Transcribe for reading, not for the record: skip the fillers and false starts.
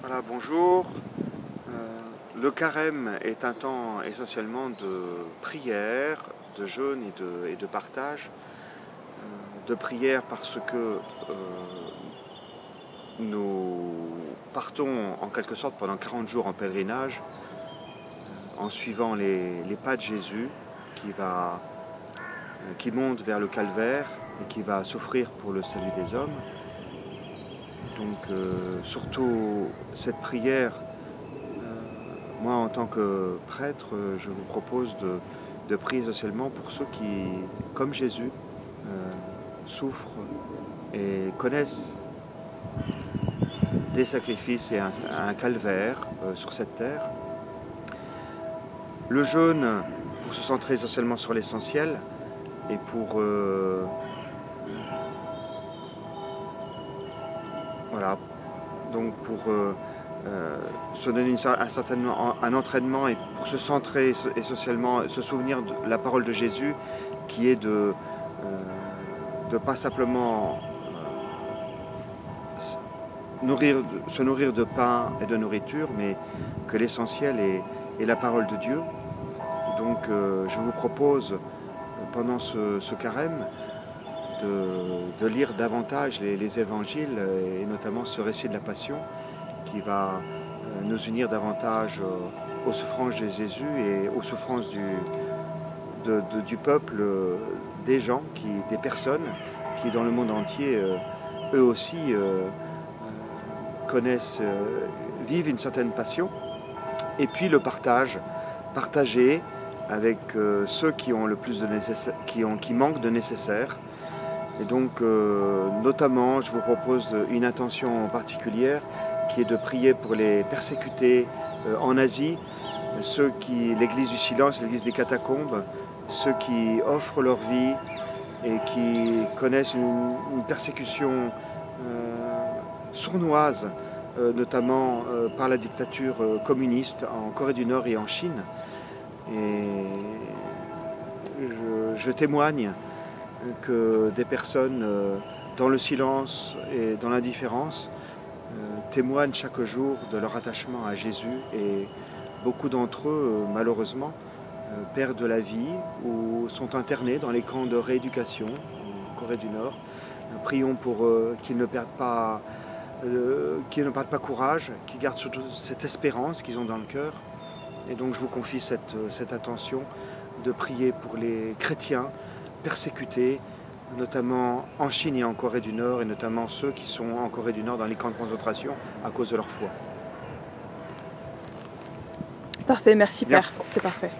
Voilà, bonjour. Le carême est un temps essentiellement de prière, de jeûne et de partage. De prière parce que nous partons en quelque sorte pendant 40 jours en pèlerinage en suivant les pas de Jésus qui monte vers le calvaire et qui va souffrir pour le salut des hommes. Donc surtout cette prière, moi en tant que prêtre, je vous propose de prier socialement pour ceux qui, comme Jésus, souffrent et connaissent des sacrifices et un calvaire sur cette terre. Le jeûne pour se centrer essentiellement sur l'essentiel et pour voilà, donc pour se donner un entraînement et pour se centrer essentiellement, se souvenir de la parole de Jésus qui est de pas simplement se nourrir de pain et de nourriture, mais que l'essentiel est la parole de Dieu. Donc je vous propose pendant ce carême de lire davantage les évangiles et notamment ce récit de la Passion qui va nous unir davantage aux souffrances de Jésus et aux souffrances du peuple, des personnes qui dans le monde entier, eux aussi, vivent une certaine passion. Et puis le partager avec ceux qui ont le plus de nécessaire, qui manquent de nécessaire. Et donc, notamment, je vous propose une intention particulière qui est de prier pour les persécutés en Asie, l'église du silence, l'église des catacombes, ceux qui offrent leur vie et qui connaissent une persécution sournoise, notamment par la dictature communiste en Corée du Nord et en Chine. Et je témoigne que des personnes dans le silence et dans l'indifférence témoignent chaque jour de leur attachement à Jésus et beaucoup d'entre eux, malheureusement, perdent la vie ou sont internés dans les camps de rééducation en Corée du Nord. Prions pour qu'ils ne perdent pas courage, qu'ils gardent surtout cette espérance qu'ils ont dans le cœur. Et donc je vous confie cette intention de prier pour les chrétiens persécutés, notamment en Chine et en Corée du Nord, et notamment ceux qui sont en Corée du Nord dans les camps de concentration à cause de leur foi. Parfait, merci Bien. Père, c'est parfait.